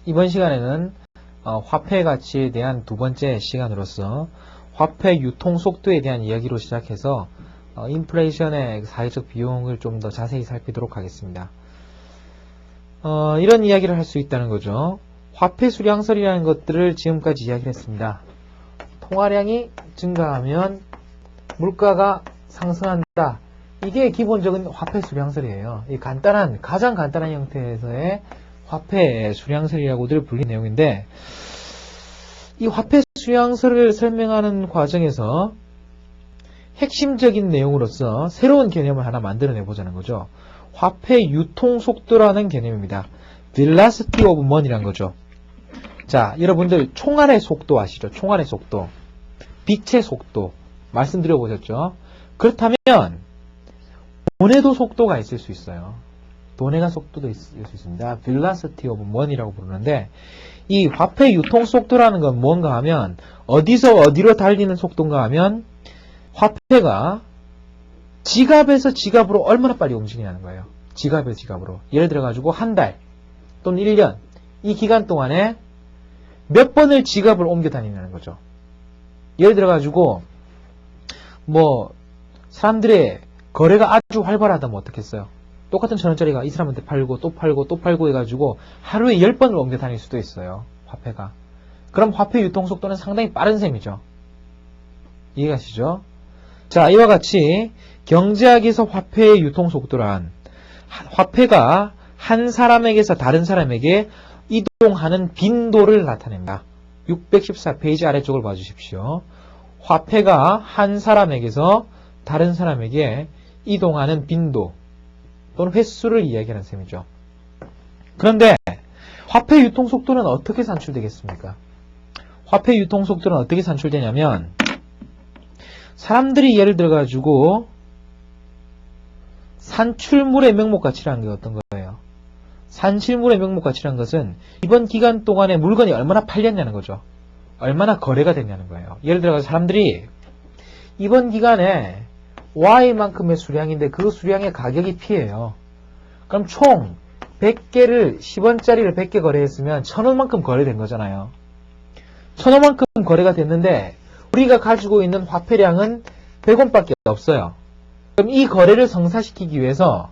이번 시간에는 화폐 가치에 대한 두 번째 시간으로서 화폐 유통 속도에 대한 이야기로 시작해서 인플레이션의 사회적 비용을 좀 더 자세히 살피도록 하겠습니다. 이런 이야기를 할 수 있다는 거죠. 화폐 수량설이라는 것들을 지금까지 이야기를 했습니다. 통화량이 증가하면 물가가 상승한다. 이게 기본적인 화폐 수량설이에요. 이 가장 간단한 형태에서의 화폐 수량설이라고들 불리는 내용인데, 이 화폐 수량설을 설명하는 과정에서 핵심적인 내용으로서 새로운 개념을 하나 만들어내 보자는 거죠. 화폐 유통 속도라는 개념입니다. velocity of money라는 거죠. 자, 여러분들 총알의 속도 아시죠? 총알의 속도, 빛의 속도 말씀드려 보셨죠? 그렇다면 돈에도 속도가 있을 수 있어요. 돈의 속도도 있을 수 있습니다. velocity of money라고 부르는데, 이 화폐 유통 속도라는 건 뭔가 하면 어디서 어디로 달리는 속도인가 하면 화폐가 지갑에서 지갑으로 얼마나 빨리 움직이냐는 거예요. 지갑에서 지갑으로. 예를 들어 가지고 한 달 또는 1년 이 기간 동안에 몇 번을 지갑을 옮겨 다니냐는 거죠. 예를 들어 가지고 사람들의 거래가 아주 활발하다면 어떻겠어요? 똑같은 1,000원짜리가 이 사람한테 팔고 또 팔고 또 팔고 해가지고 하루에 10번을 옮겨 다닐 수도 있어요. 화폐가. 그럼 화폐 유통 속도는 상당히 빠른 셈이죠. 이해가시죠? 자, 이와 같이 경제학에서 화폐의 유통 속도란 화폐가 한 사람에게서 다른 사람에게 이동하는 빈도를 나타냅니다. 614페이지 아래쪽을 봐주십시오. 화폐가 한 사람에게서 다른 사람에게 이동하는 빈도 또는 횟수를 이야기하는 셈이죠. 그런데 화폐 유통 속도는 어떻게 산출되겠습니까? 화폐 유통 속도는 어떻게 산출되냐면, 사람들이 예를 들어 가지고 산출물의 명목 가치라는 게 어떤 거예요? 산출물의 명목 가치라는 것은 이번 기간 동안에 물건이 얼마나 팔렸냐는 거죠. 얼마나 거래가 됐냐는 거예요. 예를 들어 사람들이 이번 기간에 Y만큼의 수량인데 그 수량의 가격이 P예요. 그럼 총 100개를 10원짜리를 100개 거래했으면 1,000원만큼 거래된 거잖아요. 1,000원만큼 거래가 됐는데 우리가 가지고 있는 화폐량은 100원밖에 없어요. 그럼 이 거래를 성사시키기 위해서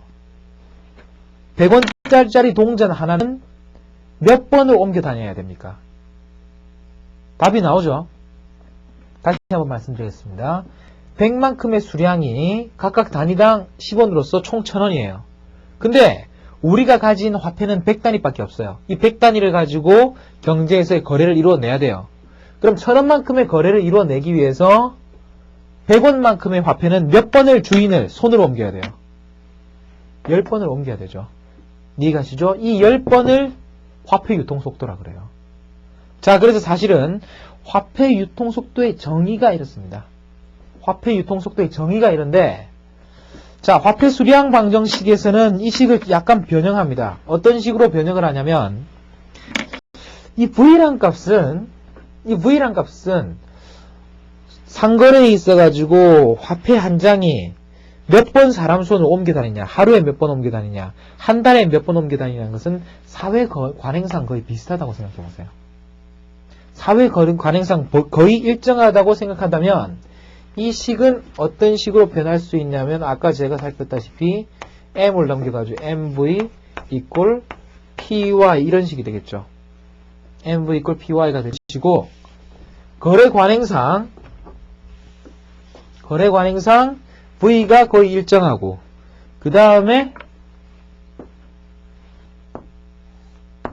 100원짜리 동전 하나는 몇 번을 옮겨 다녀야 됩니까? 답이 나오죠? 다시 한번 말씀드리겠습니다. 100만큼의 수량이 각각 단위당 10원으로서 총 1,000원이에요. 근데 우리가 가진 화폐는 100단위밖에 없어요. 이 100단위를 가지고 경제에서의 거래를 이루어내야 돼요. 그럼 1,000원만큼의 거래를 이루어내기 위해서 100원만큼의 화폐는 몇 번을 주인을 손으로 옮겨야 돼요? 10번을 옮겨야 되죠. 이해가시죠? 이 10번을 화폐 유통 속도라 그래요. 자, 그래서 사실은 화폐 유통 속도의 정의가 이렇습니다. 화폐 유통 속도의 정의가 이런데, 자, 화폐 수량 방정식에서는 이 식을 약간 변형합니다. 어떤 식으로 변형을 하냐면, 이 V란 값은 상거래에 있어가지고 화폐 한 장이 몇 번 사람 손을 옮겨 다니냐, 하루에 몇 번 옮겨 다니냐, 한 달에 몇 번 옮겨 다니냐는 것은 사회 관행상 거의 비슷하다고 생각해 보세요. 사회 관행상 거의 일정하다고 생각한다면 이 식은 어떤 식으로 변할 수 있냐면, 아까 제가 살폈다시피 m을 넘겨가지고 mv equal py 이런 식이 되겠죠. mv equal py가 되시고, 거래 관행상 v가 거의 일정하고, 그 다음에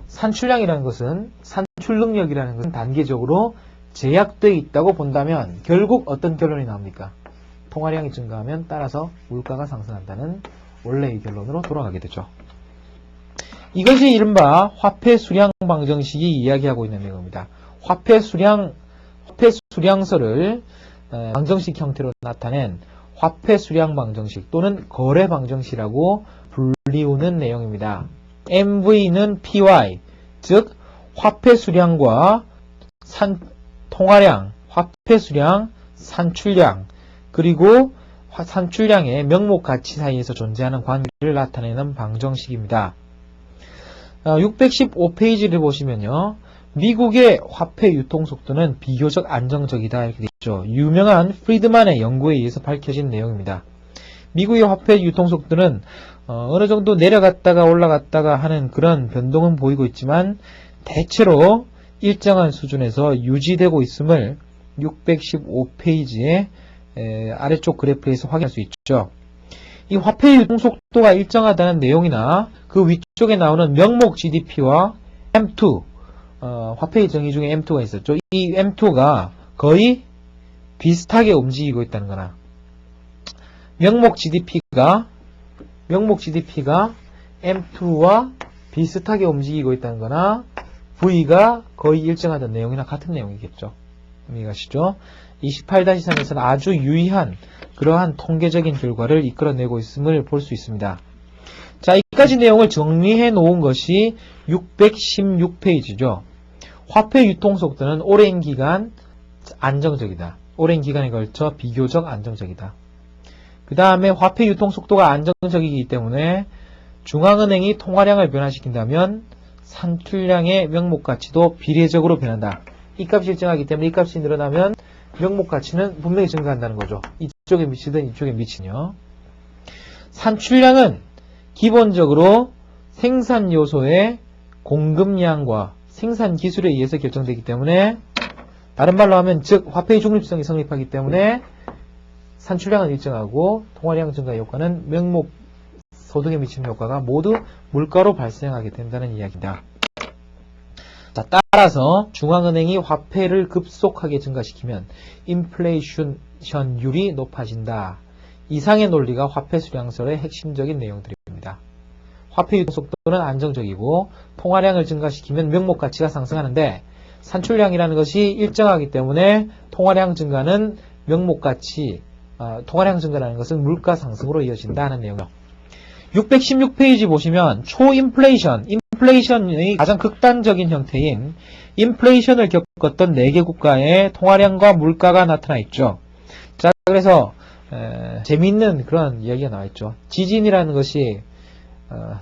산출량이라는 것은, 산출 능력이라는 것은 단계적으로 제약되어 있다고 본다면 결국 어떤 결론이 나옵니까? 통화량이 증가하면 따라서 물가가 상승한다는 원래의 결론으로 돌아가게 되죠. 이것이 이른바 화폐 수량 방정식이 이야기하고 있는 내용입니다. 화폐 수량설을 방정식 형태로 나타낸 화폐 수량 방정식 또는 거래 방정식이라고 불리우는 내용입니다. MV는 PY, 즉 화폐 수량과 통화량, 화폐 수량, 산출량, 그리고 산출량의 명목 가치 사이에서 존재하는 관계를 나타내는 방정식입니다. 615페이지를 보시면요. 미국의 화폐 유통 속도는 비교적 안정적이다 이렇게 되어 있죠. 유명한 프리드만의 연구에 의해서 밝혀진 내용입니다. 미국의 화폐 유통 속도는 어느 정도 내려갔다가 올라갔다가 하는 그런 변동은 보이고 있지만 대체로 일정한 수준에서 유지되고 있음을 615페이지의 아래쪽 그래프에서 확인할 수 있죠. 이 화폐 유통 속도가 일정하다는 내용이나 그 위쪽에 나오는 명목 GDP와 M2, 화폐의 정의 중에 M2가 있었죠. 이 M2가 거의 비슷하게 움직이고 있다는 거나, 명목 GDP가 M2와 비슷하게 움직이고 있다는 거나, V가 거의 일정하다는 내용이나 같은 내용이겠죠. 이해가시죠? 28-3에서는 아주 유의한 그러한 통계적인 결과를 이끌어내고 있음을 볼 수 있습니다. 자, 이까지 내용을 정리해 놓은 것이 616페이지죠. 화폐 유통 속도는 오랜 기간 안정적이다. 오랜 기간에 걸쳐 비교적 안정적이다. 그 다음에 화폐 유통 속도가 안정적이기 때문에 중앙은행이 통화량을 변화시킨다면 산출량의 명목 가치도 비례적으로 변한다. 이 값이 일정하기 때문에 이 값이 늘어나면 명목 가치는 분명히 증가한다는 거죠. 이쪽에 미치든 이쪽에 미치냐. 산출량은 기본적으로 생산 요소의 공급량과 생산 기술에 의해서 결정되기 때문에, 다른 말로 하면 즉 화폐의 중립성이 성립하기 때문에 산출량은 일정하고 통화량 증가 효과는 명목 소득에 미치는 효과가 모두 물가로 발생하게 된다는 이야기입니다. 자, 따라서 중앙은행이 화폐를 급속하게 증가시키면 인플레이션율이 높아진다. 이상의 논리가 화폐 수량설의 핵심적인 내용들입니다. 화폐 유통 속도는 안정적이고 통화량을 증가시키면 명목 가치가 상승하는데, 산출량이라는 것이 일정하기 때문에 통화량 증가는 명목 가치, 통화량 증가라는 것은 물가 상승으로 이어진다는 내용이요. 616페이지 보시면 인플레이션의 가장 극단적인 형태인 인플레이션을 겪었던 4개 국가의 통화량과 물가가 나타나 있죠. 자, 그래서 재미있는 그런 이야기가 나와 있죠. 지진이라는 것이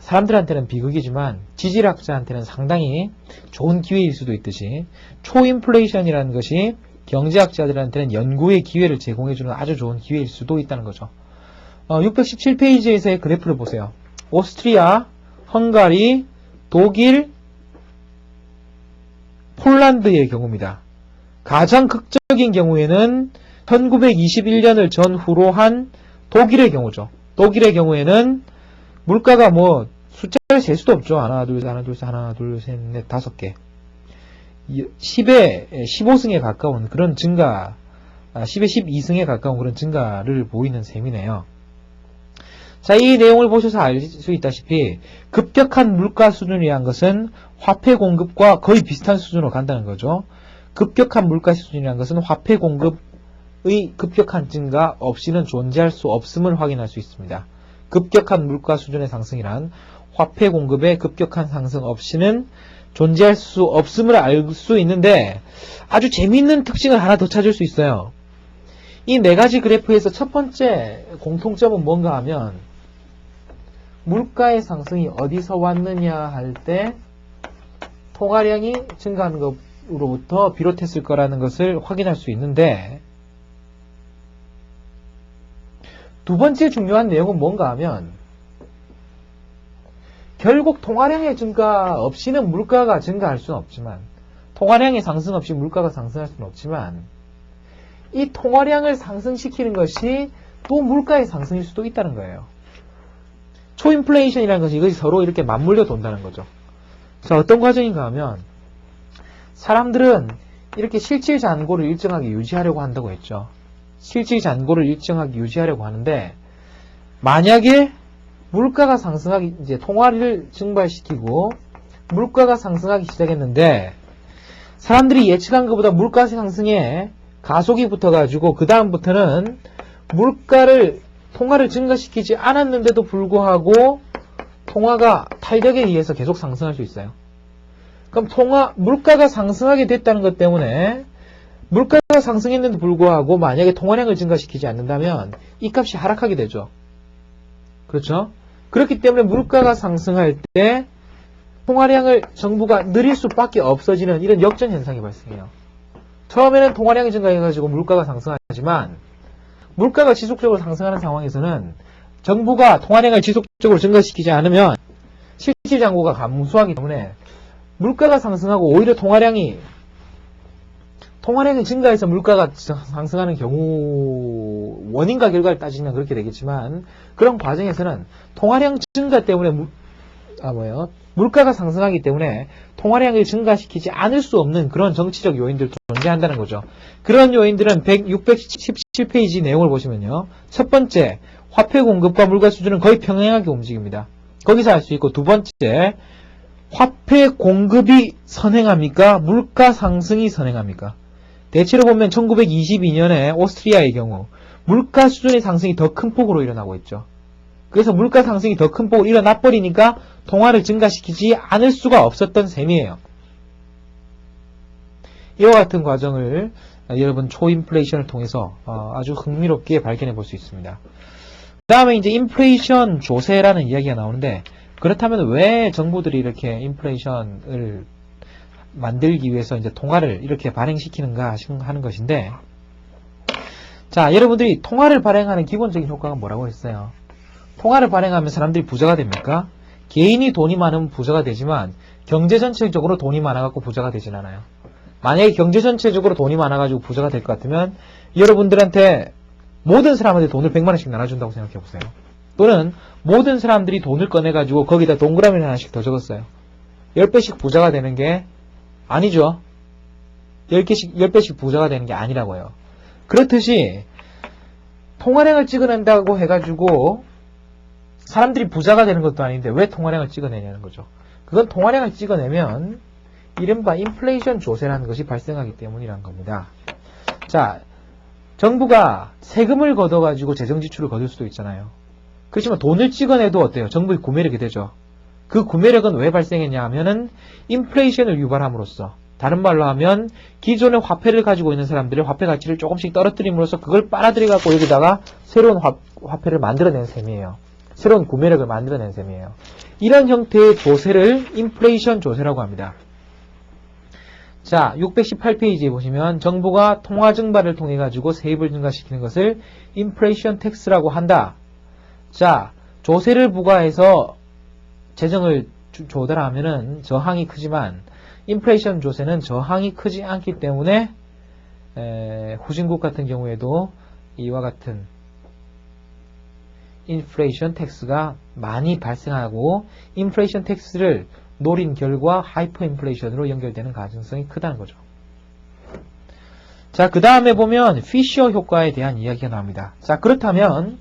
사람들한테는 비극이지만 지질학자한테는 상당히 좋은 기회일 수도 있듯이, 초인플레이션이라는 것이 경제학자들한테는 연구의 기회를 제공해주는 아주 좋은 기회일 수도 있다는 거죠. 617페이지에서의 그래프를 보세요. 오스트리아, 헝가리, 독일, 폴란드의 경우입니다. 가장 극적인 경우에는 1921년을 전후로 한 독일의 경우죠. 독일의 경우에는 물가가 뭐 숫자를 셀 수도 없죠. 하나, 둘, 셋, 하나, 둘, 셋, 넷, 5개. 10에 15승에 가까운 그런 증가, 10에 12승에 가까운 그런 증가를 보이는 셈이네요. 자, 이 내용을 보셔서 알 수 있다시피 급격한 물가 수준이란 것은 화폐 공급과 거의 비슷한 수준으로 간다는 거죠. 급격한 물가 수준이란 것은 화폐 공급의 급격한 증가 없이는 존재할 수 없음을 확인할 수 있습니다. 급격한 물가 수준의 상승이란 화폐 공급의 급격한 상승 없이는 존재할 수 없음을 알 수 있는데, 아주 재미있는 특징을 하나 더 찾을 수 있어요. 이 4가지 그래프에서 첫 번째 공통점은 뭔가 하면, 물가의 상승이 어디서 왔느냐 할 때 통화량이 증가하는 것으로부터 비롯했을 거라는 것을 확인할 수 있는데, 두 번째 중요한 내용은 뭔가 하면, 결국 통화량의 증가 없이는 물가가 증가할 수는 없지만, 통화량의 상승 없이 물가가 상승할 수는 없지만, 이 통화량을 상승시키는 것이 또 물가의 상승일 수도 있다는 거예요. 초인플레이션이라는 것이 이것이 서로 이렇게 맞물려 돈다는 거죠. 자, 어떤 과정인가 하면, 사람들은 이렇게 실질 잔고를 일정하게 유지하려고 한다고 했죠. 실질 잔고를 일정하게 유지하려고 하는데, 만약에 물가가 상승하기, 이제 통화를 증발시키고 물가가 상승하기 시작했는데, 사람들이 예측한 것보다 물가 상승에 가속이 붙어가지고 그 다음부터는 통화를 증가시키지 않았는데도 불구하고 통화가 탄력에 의해서 계속 상승할 수 있어요. 그럼 물가가 상승하게 됐다는 것 때문에, 물가가 상승했는데도 불구하고 만약에 통화량을 증가시키지 않는다면 이 값이 하락하게 되죠. 그렇죠? 그렇기 때문에 물가가 상승할 때 통화량을 정부가 늘릴 수밖에 없어지는 이런 역전 현상이 발생해요. 처음에는 통화량이 증가해가지고 물가가 상승하지만 물가가 지속적으로 상승하는 상황에서는 정부가 통화량을 지속적으로 증가시키지 않으면 실질 잔고가 감소하기 때문에 물가가 상승하고 오히려 통화량이 증가해서 물가가 상승하는 경우 원인과 결과를 따지면 그렇게 되겠지만 그런 과정에서는 통화량 증가 때문에 물가가 상승하기 때문에 통화량을 증가시키지 않을 수 없는 그런 정치적 요인들도 존재한다는 거죠. 그런 요인들은 617페이지 내용을 보시면요. 첫 번째, 화폐 공급과 물가 수준은 거의 평행하게 움직입니다. 거기서 알 수 있고, 두 번째, 화폐 공급이 선행합니까? 물가 상승이 선행합니까? 대체로 보면 1922년에 오스트리아의 경우 물가 수준의 상승이 더 큰 폭으로 일어나고 있죠. 그래서 물가 상승이 더 큰 폭으로 일어나 버리니까 통화를 증가시키지 않을 수가 없었던 셈이에요. 이와 같은 과정을 여러분 초인플레이션을 통해서 아주 흥미롭게 발견해 볼 수 있습니다. 그 다음에 이제 인플레이션 조세라는 이야기가 나오는데 그렇다면 왜 정부들이 이렇게 인플레이션을 만들기 위해서 이제 통화를 이렇게 발행시키는가 하는 것인데, 자, 여러분들이 통화를 발행하는 기본적인 효과가 뭐라고 했어요? 통화를 발행하면 사람들이 부자가 됩니까? 개인이 돈이 많으면 부자가 되지만 경제 전체적으로 돈이 많아갖고 부자가 되진 않아요. 만약에 경제 전체적으로 돈이 많아가지고 부자가 될 것 같으면 여러분들한테 모든 사람한테 돈을 100만원씩 나눠준다고 생각해보세요. 또는 모든 사람들이 돈을 꺼내가지고 거기다 동그라미를 하나씩 더 적었어요. 10배씩 부자가 되는 게 아니죠. 10배씩 부자가 되는 게 아니라고요. 그렇듯이 통화량을 찍어낸다고 해가지고 사람들이 부자가 되는 것도 아닌데 왜 통화량을 찍어내냐는 거죠. 그건 통화량을 찍어내면 이른바 인플레이션 조세라는 것이 발생하기 때문이란 겁니다. 자, 정부가 세금을 걷어가지고 재정 지출을 거둘 수도 있잖아요. 그렇지만 돈을 찍어내도 어때요? 정부의 구매력이 되죠. 그 구매력은 왜 발생했냐 하면은 인플레이션을 유발함으로써, 다른 말로 하면 기존의 화폐를 가지고 있는 사람들의 화폐 가치를 조금씩 떨어뜨림으로써 그걸 빨아들여 갖고 여기다가 새로운 화폐를 만들어낸 셈이에요. 새로운 구매력을 만들어낸 셈이에요. 이런 형태의 조세를 인플레이션 조세라고 합니다. 자, 618페이지에 보시면 정부가 통화 증발을 통해 가지고 세입을 증가시키는 것을 인플레이션 텍스라고 한다. 자, 조세를 부과해서 재정을 조달하면은 저항이 크지만 인플레이션 조세는 저항이 크지 않기 때문에 후진국 같은 경우에도 이와 같은 인플레이션 텍스가 많이 발생하고 인플레이션 텍스를 노린 결과 하이퍼 인플레이션으로 연결되는 가능성이 크다는 거죠. 자, 그 다음에 보면 피셔 효과에 대한 이야기가 나옵니다. 자, 그렇다면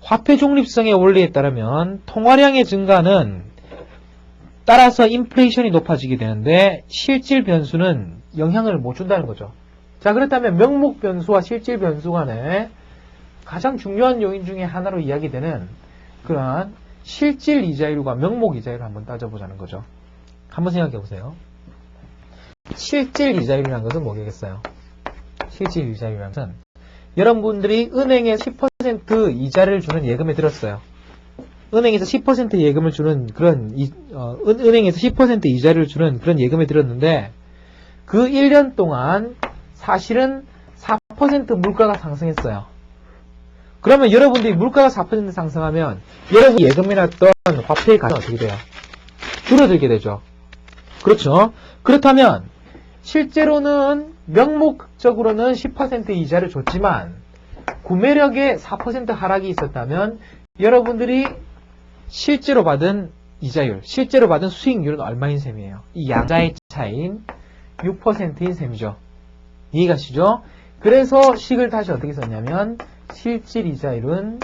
화폐 중립성의 원리에 따르면 통화량의 증가는 따라서 인플레이션이 높아지게 되는데 실질 변수는 영향을 못 준다는 거죠. 자, 그렇다면 명목 변수와 실질 변수 간에 가장 중요한 요인 중에 하나로 이야기되는 그러한 실질 이자율과 명목 이자율을 한번 따져보자는 거죠. 한번 생각해 보세요. 실질 이자율이라는 것은 뭐겠어요? 실질 이자율이라는 것은 여러분들이 은행에 10% 이자를 주는 예금에 들었어요. 은행에서 10% 예금을 주는 은행에서 10% 이자를 주는 그런 예금에 들었는데 그 1년 동안 사실은 4% 물가가 상승했어요. 그러면 여러분들이 물가가 4% 상승하면 여러분이 예금해놨던 화폐의 가치는 어떻게 돼요? 줄어들게 되죠. 그렇죠? 그렇다면 실제로는 명목적으로는 10% 이자를 줬지만 구매력에 4% 하락이 있었다면 여러분들이 실제로 받은 이자율, 실제로 받은 수익률은 얼마인 셈이에요? 이 양자의 차이인 6%인 셈이죠. 이해가시죠? 그래서 식을 다시 어떻게 썼냐면 실질 이자율은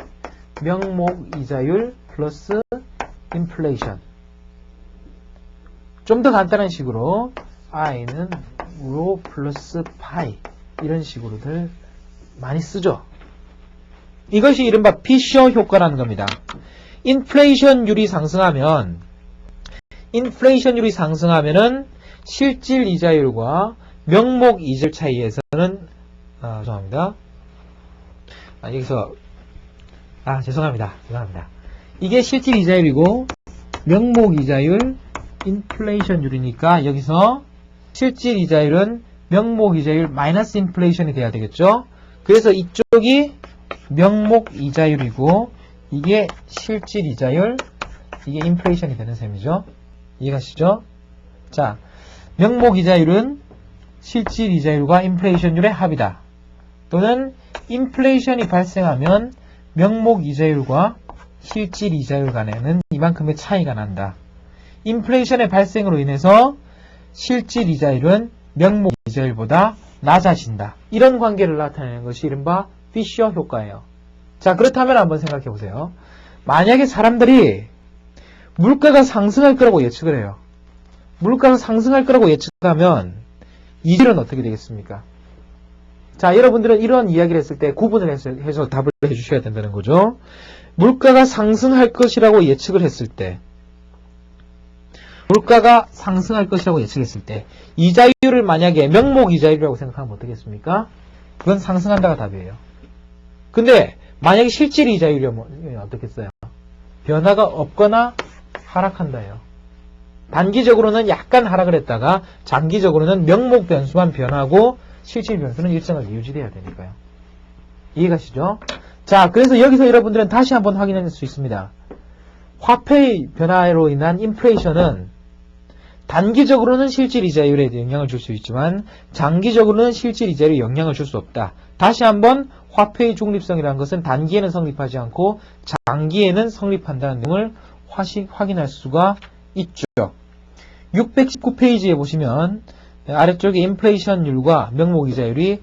명목 이자율 플러스 인플레이션. 좀 더 간단한 식으로 i는 로 플러스 파이 이런 식으로들 많이 쓰죠. 이것이 이른바 피셔 효과라는 겁니다. 인플레이션율이 상승하면은 실질 이자율과 명목 이자율 차이에서는 죄송합니다. 죄송합니다. 이게 실질 이자율이고 명목 이자율, 인플레이션율이니까 여기서 실질 이자율은 명목 이자율 마이너스 인플레이션이 돼야 되겠죠. 그래서 이쪽이 명목 이자율이고 이게 실질 이자율, 이게 인플레이션이 되는 셈이죠. 이해가시죠? 자, 명목 이자율은 실질 이자율과 인플레이션율의 합이다. 또는 인플레이션이 발생하면 명목 이자율과 실질 이자율 간에는 이만큼의 차이가 난다. 인플레이션의 발생으로 인해서 실질 이자율은 명목 이자율보다 낮아진다. 이런 관계를 나타내는 것이 이른바 피셔 효과예요. 자, 그렇다면 한번 생각해 보세요. 만약에 사람들이 물가가 상승할 거라고 예측을 해요. 물가가 상승할 거라고 예측하면 이질은 어떻게 되겠습니까? 자, 여러분들은 이런 이야기를 했을 때 구분을 해서 답을 해주셔야 된다는 거죠. 물가가 상승할 것이라고 예측을 했을 때, 물가가 상승할 것이라고 예측했을 때, 이자율을 만약에 명목 이자율이라고 생각하면 어떻겠습니까? 그건 상승한다가 답이에요. 근데 만약에 실질 이자율이면 어떻겠어요? 변화가 없거나 하락한다예요. 단기적으로는 약간 하락을 했다가 장기적으로는 명목 변수만 변하고 실질 변수는 일정하게 유지돼야 되니까요. 이해가시죠? 자, 그래서 여기서 여러분들은 다시 한번 확인할 수 있습니다. 화폐의 변화로 인한 인플레이션은 단기적으로는 실질 이자율에 영향을 줄 수 있지만 장기적으로는 실질 이자율에 영향을 줄 수 없다. 다시 한번 화폐의 중립성이라는 것은 단기에는 성립하지 않고 장기에는 성립한다는 내용을 확인할 수가 있죠. 619페이지에 보시면 아래쪽에 인플레이션율과 명목 이자율이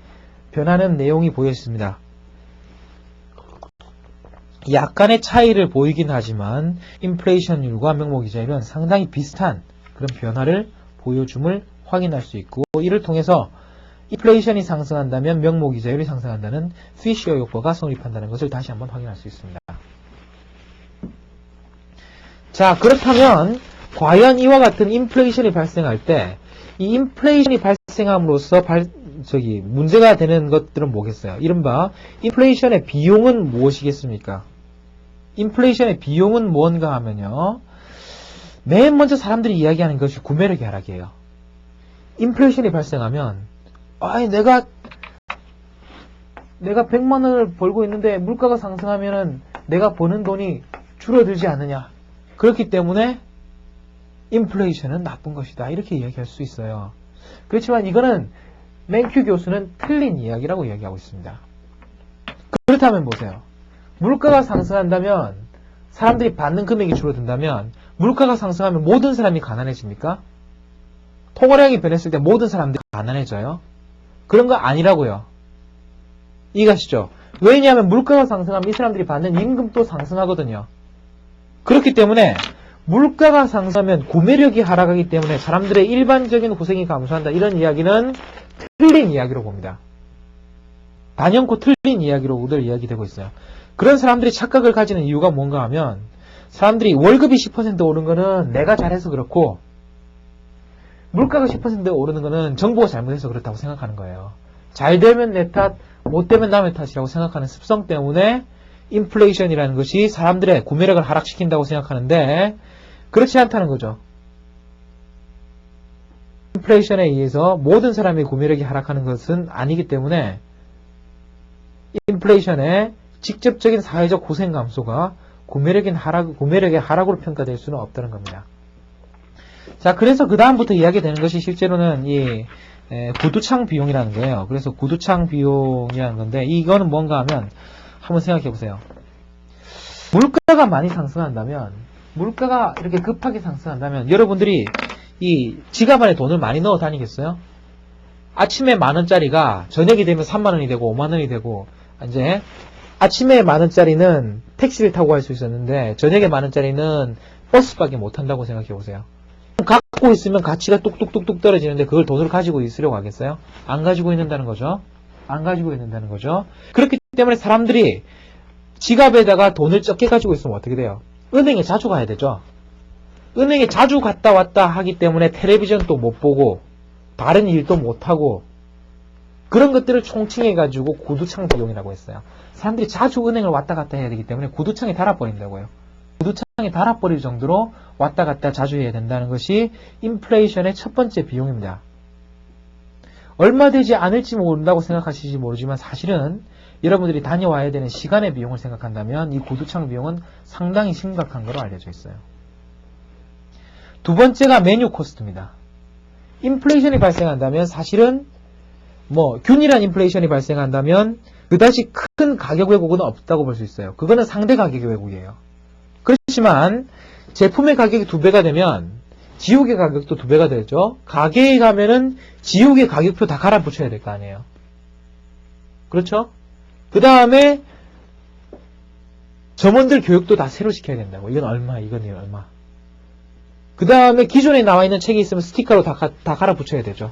변하는 내용이 보여 있습니다. 약간의 차이를 보이긴 하지만 인플레이션율과 명목 이자율은 상당히 비슷한 그런 변화를 보여줌을 확인할 수 있고, 이를 통해서 인플레이션이 상승한다면 명목 이자율이 상승한다는 피셔 효과가 성립한다는 것을 다시 한번 확인할 수 있습니다. 자, 그렇다면 과연 이와 같은 인플레이션이 발생할 때 이 인플레이션이 발생함으로써 문제가 되는 것들은 뭐겠어요? 이른바 인플레이션의 비용은 무엇이겠습니까? 인플레이션의 비용은 뭔가 하면요, 맨 먼저 사람들이 이야기하는 것이 구매력의 하락이에요. 인플레이션이 발생하면 내가 100만 원을 벌고 있는데 물가가 상승하면은 내가 버는 돈이 줄어들지 않느냐. 그렇기 때문에 인플레이션은 나쁜 것이다. 이렇게 이야기할 수 있어요. 그렇지만 이거는 맨큐 교수는 틀린 이야기라고 이야기하고 있습니다. 그렇다면 보세요. 물가가 상승한다면, 사람들이 받는 금액이 줄어든다면 물가가 상승하면 모든 사람이 가난해집니까? 통화량이 변했을 때 모든 사람들이 가난해져요? 그런 거 아니라고요. 이해가시죠? 왜냐하면 물가가 상승하면 이 사람들이 받는 임금도 상승하거든요. 그렇기 때문에 물가가 상승하면 구매력이 하락하기 때문에 사람들의 일반적인 고생이 감소한다. 이런 이야기는 틀린 이야기로 봅니다. 단연코 틀린 이야기로들 이야기되고 있어요. 그런 사람들이 착각을 가지는 이유가 뭔가 하면, 사람들이 월급이 10% 오른 거는 내가 잘해서 그렇고 물가가 10% 오르는 거는 정부가 잘못해서 그렇다고 생각하는 거예요. 잘 되면 내 탓, 못 되면 남의 탓이라고 생각하는 습성 때문에 인플레이션이라는 것이 사람들의 구매력을 하락시킨다고 생각하는데 그렇지 않다는 거죠. 인플레이션에 의해서 모든 사람의 구매력이 하락하는 것은 아니기 때문에 인플레이션의 직접적인 사회적 고생 감소가 구매력의 하락으로 평가될 수는 없다는 겁니다. 자, 그래서 그 다음부터 이야기되는 것이 실제로는 이 구두창 비용이라는 거예요. 그래서 구두창 비용이라는 건데, 이거는 뭔가 하면 한번 생각해 보세요. 물가가 많이 상승한다면, 물가가 이렇게 급하게 상승한다면 여러분들이 이 지갑 안에 돈을 많이 넣어 다니겠어요? 아침에 10,000원짜리가 저녁이 되면 30,000원이 되고 50,000원이 되고, 이제 아침에 10,000원짜리는 택시를 타고 갈 수 있었는데 저녁에 10,000원짜리는 버스밖에 못 탄다고 생각해 보세요. 갖고 있으면 가치가 뚝뚝뚝뚝 떨어지는데 그걸 돈으로 가지고 있으려고 하겠어요? 안 가지고 있는다는 거죠. 안 가지고 있는다는 거죠. 그렇기 때문에 사람들이 지갑에다가 돈을 적게 가지고 있으면 어떻게 돼요? 은행에 자주 가야 되죠. 은행에 자주 갔다 왔다 하기 때문에 텔레비전도 못 보고 다른 일도 못 하고, 그런 것들을 총칭해 가지고 구두창 비용이라고 했어요. 사람들이 자주 은행을 왔다 갔다 해야 되기 때문에 구두창에 달아버린다고요. 구두창에 달아버릴 정도로 왔다 갔다 자주 해야 된다는 것이 인플레이션의 첫 번째 비용입니다. 얼마 되지 않을지 모른다고 생각하실지 모르지만 사실은 여러분들이 다녀와야 되는 시간의 비용을 생각한다면 이 구두창 비용은 상당히 심각한 것으로 알려져 있어요. 두 번째가 메뉴 코스트입니다. 인플레이션이 발생한다면 사실은 균일한 인플레이션이 발생한다면 그다지 큰 가격 왜곡은 없다고 볼 수 있어요. 그거는 상대 가격의 왜곡이에요. 그렇지만 제품의 가격이 2배가 되면 지옥의 가격도 2배가 되죠. 가게에 가면은 지옥의 가격표 다 갈아붙여야 될 거 아니에요. 그렇죠? 그 다음에 점원들 교육도 다 새로 시켜야 된다고. 이건 얼마, 이건 얼마. 그 다음에 기존에 나와 있는 책이 있으면 스티커로 다 갈아붙여야 되죠.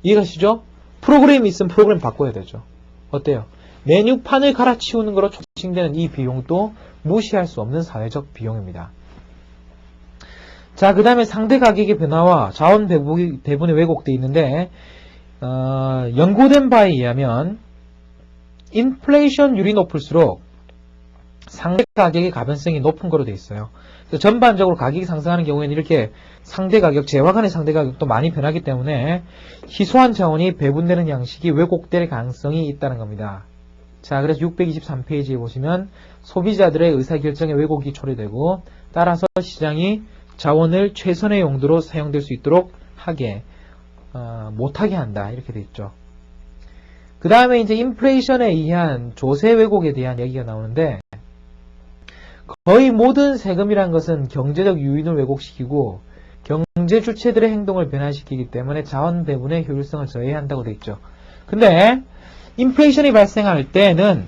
이해가시죠? 프로그램이 있으면 프로그램 바꿔야 되죠. 어때요? 메뉴판을 갈아치우는 거로 촉진되는 이 비용도 무시할 수 없는 사회적 비용입니다. 자, 그 다음에 상대 가격의 변화와 자원 배분이 왜곡되어 있는데 연구된 바에 의하면 인플레이션율이 높을수록 상대 가격의 가변성이 높은 거로 되어 있어요. 그래서 전반적으로 가격이 상승하는 경우에는 이렇게 상대 가격, 재화 간의 상대 가격도 많이 변하기 때문에 희소한 자원이 배분되는 양식이 왜곡될 가능성이 있다는 겁니다. 자, 그래서 623페이지에 보시면 소비자들의 의사결정에 왜곡이 초래되고 따라서 시장이 자원을 최선의 용도로 사용될 수 있도록 못하게 한다. 이렇게 되어 있죠. 그 다음에 이제 인플레이션에 의한 조세 왜곡에 대한 얘기가 나오는데 거의 모든 세금이란 것은 경제적 요인을 왜곡시키고 경제 주체들의 행동을 변화시키기 때문에 자원 배분의 효율성을 저해한다고 되어 있죠. 근데 인플레이션이 발생할 때는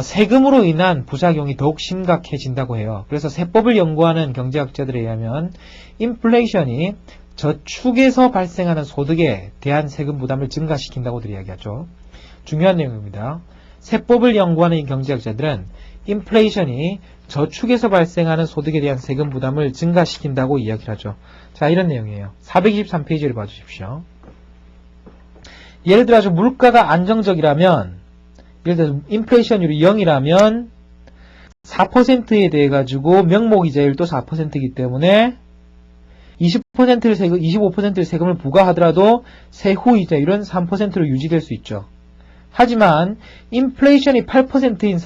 세금으로 인한 부작용이 더욱 심각해진다고 해요. 그래서 세법을 연구하는 경제학자들에 의하면 인플레이션이 저축에서 발생하는 소득에 대한 세금 부담을 증가시킨다고들 이야기하죠. 중요한 내용입니다. 세법을 연구하는 이 경제학자들은 인플레이션이 저축에서 발생하는 소득에 대한 세금 부담을 증가시킨다고 이야기를 하죠. 자, 이런 내용이에요. 423페이지를 봐주십시오. 예를 들어서 물가가 안정적이라면, 예를 들어서 인플레이션율이 0이라면 4%에 대해 가지고 명목이자율도 4%이기 때문에 25%의 세금을 부과하더라도 세후 이자율은 3%로 유지될 수 있죠. 하지만 인플레이션이 8%인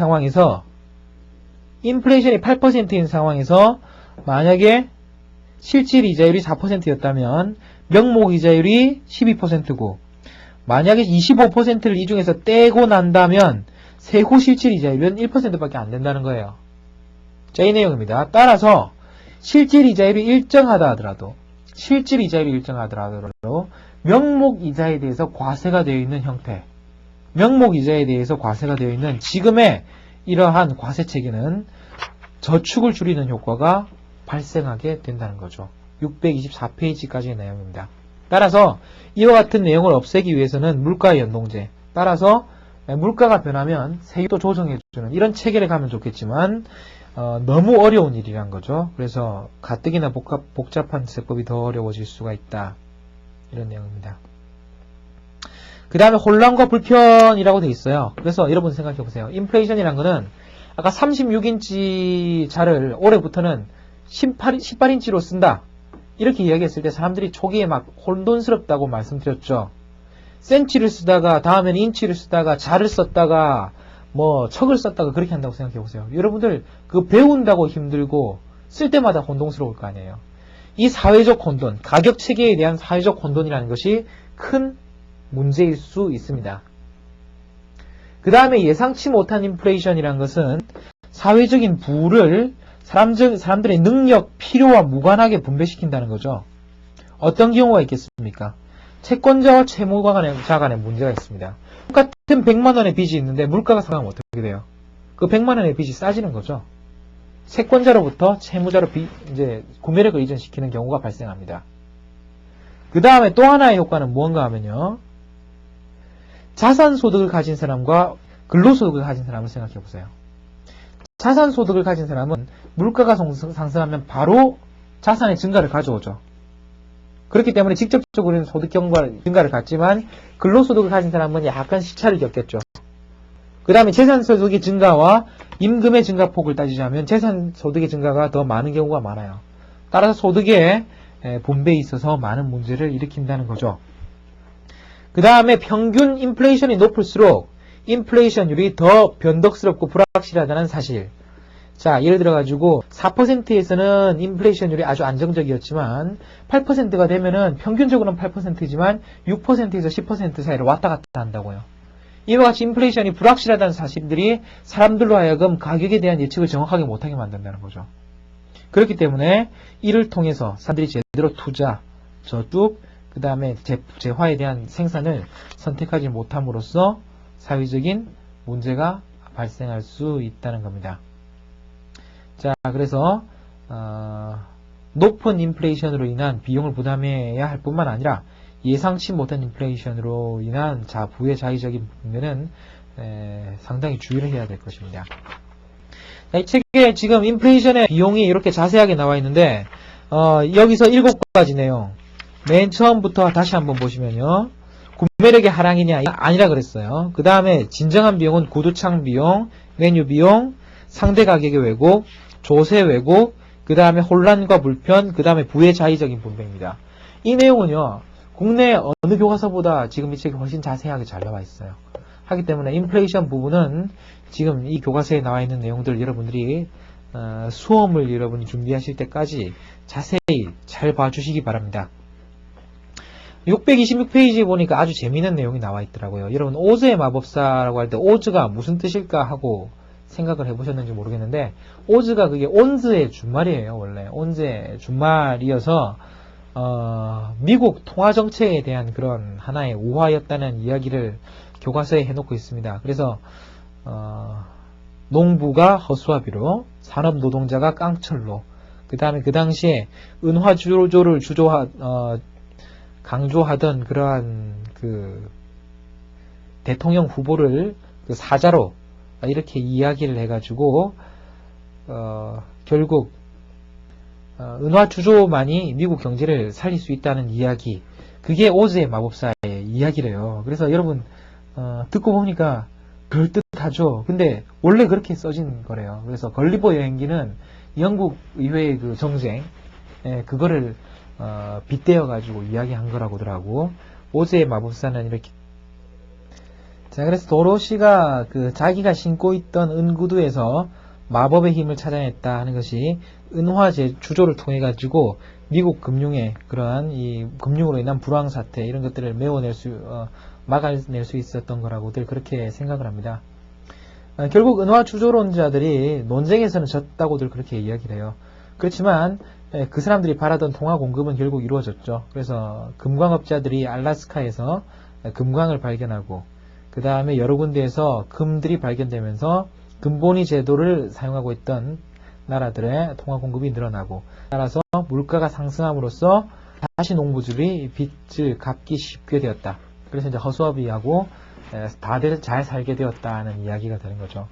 상황에서 만약에 실질 이자율이 4%였다면 명목 이자율이 12%고 만약에 25%를 이 중에서 떼고 난다면 세후 실질 이자율은 1%밖에 안 된다는 거예요. 자, 이 내용입니다. 따라서 실질 이자율이 일정하다 하더라도 명목 이자에 대해서 과세가 되어 있는 형태, 명목 이자에 대해서 과세가 되어 있는 지금의 이러한 과세 체계는 저축을 줄이는 효과가 발생하게 된다는 거죠. 624페이지까지의 내용입니다. 따라서 이와 같은 내용을 없애기 위해서는 물가의 연동제, 따라서 물가가 변하면 세율도 조정해주는 이런 체계를 가면 좋겠지만 너무 어려운 일이란 거죠. 그래서 가뜩이나 복잡한 세법이 더 어려워질 수가 있다. 이런 내용입니다. 그 다음에 혼란과 불편이라고 되어 있어요. 그래서 여러분 생각해 보세요. 인플레이션이란 거는 아까 36인치 자를 올해부터는 18인치로 쓴다. 이렇게 이야기했을 때 사람들이 초기에 막 혼돈스럽다고 말씀드렸죠. 센치를 쓰다가 다음에는 인치를 쓰다가 자를 썼다가 척을 썼다가 그렇게 한다고 생각해 보세요. 여러분들 그 배운다고 힘들고 쓸 때마다 혼동스러울 거 아니에요. 이 사회적 혼돈, 가격 체계에 대한 사회적 혼돈이라는 것이 큰 문제일 수 있습니다. 그 다음에 예상치 못한 인플레이션이라는 것은 사회적인 부를 사람들의 능력, 필요와 무관하게 분배시킨다는 거죠. 어떤 경우가 있겠습니까? 채권자와 채무자 간의 문제가 있습니다. 똑같은 100만원의 빚이 있는데 물가가 상승하면 어떻게 돼요? 그 100만원의 빚이 싸지는 거죠. 채권자로부터 채무자로 이제 구매력을 이전시키는 경우가 발생합니다. 그 다음에 또 하나의 효과는 무언가 하면요. 자산소득을 가진 사람과 근로소득을 가진 사람을 생각해 보세요. 자산소득을 가진 사람은 물가가 상승하면 바로 자산의 증가를 가져오죠. 그렇기 때문에 직접적으로는 소득 증가를 갖지만 근로소득을 가진 사람은 약간 시차를 겪겠죠. 그 다음에 재산소득의 증가와 임금의 증가폭을 따지자면 재산 소득의 증가가 더 많은 경우가 많아요. 따라서 소득의 분배에 있어서 많은 문제를 일으킨다는 거죠. 그 다음에 평균 인플레이션이 높을수록 인플레이션율이 더 변덕스럽고 불확실하다는 사실. 자, 예를 들어가지고 4%에서는 인플레이션율이 아주 안정적이었지만 8%가 되면은 평균적으로는 8%이지만 6%에서 10% 사이를 왔다 갔다 한다고요. 이와 같이 인플레이션이 불확실하다는 사실들이 사람들로 하여금 가격에 대한 예측을 정확하게 못하게 만든다는 거죠. 그렇기 때문에 이를 통해서 사람들이 제대로 투자, 저축, 그 다음에 재화에 대한 생산을 선택하지 못함으로써 사회적인 문제가 발생할 수 있다는 겁니다. 자, 그래서 높은 인플레이션으로 인한 비용을 부담해야 할 뿐만 아니라 예상치 못한 인플레이션으로 인한 부의 자의적인 부분에는 상당히 주의를 해야 될 것입니다. 이 책에 지금 인플레이션의 비용이 이렇게 자세하게 나와 있는데 여기서 7가지 내용 맨 처음부터 다시 한번 보시면요. 구매력의 하락이냐 아니라 그랬어요. 그 다음에 진정한 비용은 구두창 비용, 메뉴 비용, 상대 가격의 왜곡, 조세 왜곡, 그 다음에 혼란과 불편, 그 다음에 부의 자의적인 분배입니다. 이 내용은요. 국내 어느 교과서보다 지금 이 책이 훨씬 자세하게 잘 나와 있어요. 하기 때문에 인플레이션 부분은 지금 이 교과서에 나와 있는 내용들 여러분들이 수험을 여러분이 준비하실 때까지 자세히 잘 봐주시기 바랍니다. 626페이지에 보니까 아주 재미있는 내용이 나와 있더라고요. 여러분 오즈의 마법사라고 할 때 오즈가 무슨 뜻일까 하고 생각을 해보셨는지 모르겠는데 오즈가 그게 온즈의 준말이에요. 원래 온즈의 준말이어서 미국 통화정책에 대한 그런 하나의 우화였다는 이야기를 교과서에 해놓고 있습니다. 그래서 농부가 허수아비로 산업노동자가 깡철로 그 다음에 그 당시에 은화주조를 강조하던 그러한 그 대통령 후보를 그 사자로 이렇게 이야기를 해가지고 결국 은화주조만이 미국 경제를 살릴 수 있다는 이야기, 그게 오즈의 마법사의 이야기래요. 그래서 여러분 듣고 보니까 그럴듯하죠. 근데 원래 그렇게 써진 거래요. 그래서 걸리버 여행기는 영국 의회의 그 정쟁 그거를 빗대어 가지고 이야기한 거라고 하더라고. 오즈의 마법사는 이렇게. 자, 그래서 도로시가 그 자기가 신고 있던 은구두에서 마법의 힘을 찾아냈다 하는 것이 은화 주조를 통해 가지고 미국 금융의 그러한 이 금융으로 인한 불황 사태 이런 것들을 막아낼 수 있었던 거라고들 그렇게 생각을 합니다. 결국 은화 주조론자들이 논쟁에서는 졌다고들 그렇게 이야기를 해요. 그렇지만 그 사람들이 바라던 통화 공급은 결국 이루어졌죠. 그래서 금광업자들이 알라스카에서 금광을 발견하고 그 다음에 여러 군데에서 금들이 발견되면서 금본위 제도를 사용하고 있던 나라들의 통화 공급이 늘어나고 따라서 물가가 상승함으로써 다시 농부들이 빚을 갚기 쉽게 되었다. 그래서 이제 허수아비하고 다들 잘 살게 되었다는 이야기가 되는 거죠.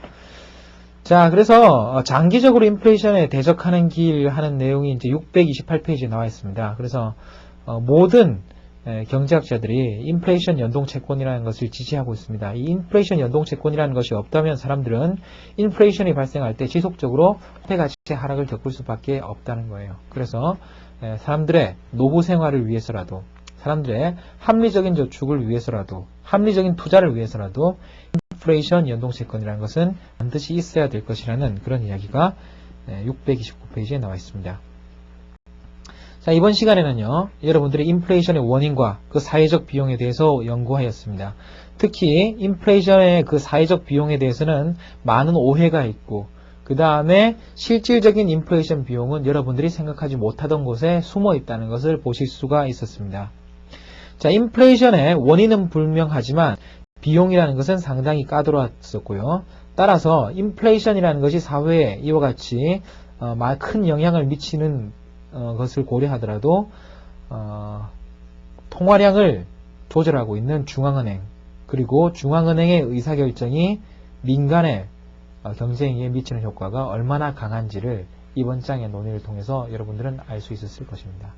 자, 그래서 장기적으로 인플레이션에 대적하는 길 하는 내용이 이제 628페이지에 나와 있습니다. 그래서 모든 경제학자들이 인플레이션 연동 채권이라는 것을 지지하고 있습니다. 이 인플레이션 연동 채권이라는 것이 없다면 사람들은 인플레이션이 발생할 때 지속적으로 화폐 가치의 하락을 겪을 수밖에 없다는 거예요. 그래서 사람들의 노후 생활을 위해서라도, 사람들의 합리적인 저축을 위해서라도, 합리적인 투자를 위해서라도 인플레이션 연동 채권이라는 것은 반드시 있어야 될 것이라는 그런 이야기가 629페이지에 나와 있습니다. 자, 이번 시간에는요, 여러분들이 인플레이션의 원인과 그 사회적 비용에 대해서 연구하였습니다. 특히 인플레이션의 그 사회적 비용에 대해서는 많은 오해가 있고, 그 다음에 실질적인 인플레이션 비용은 여러분들이 생각하지 못하던 곳에 숨어 있다는 것을 보실 수가 있었습니다. 자, 인플레이션의 원인은 불명하지만 비용이라는 것은 상당히 까다로웠었고요. 따라서 인플레이션이라는 것이 사회에 이와 같이 큰 영향을 미치는 것을 고려하더라도 통화량을 조절하고 있는 중앙은행, 그리고 중앙은행의 의사결정이 민간의 경제에 미치는 효과가 얼마나 강한지를 이번 장의 논의를 통해서 여러분들은 알 수 있었을 것입니다.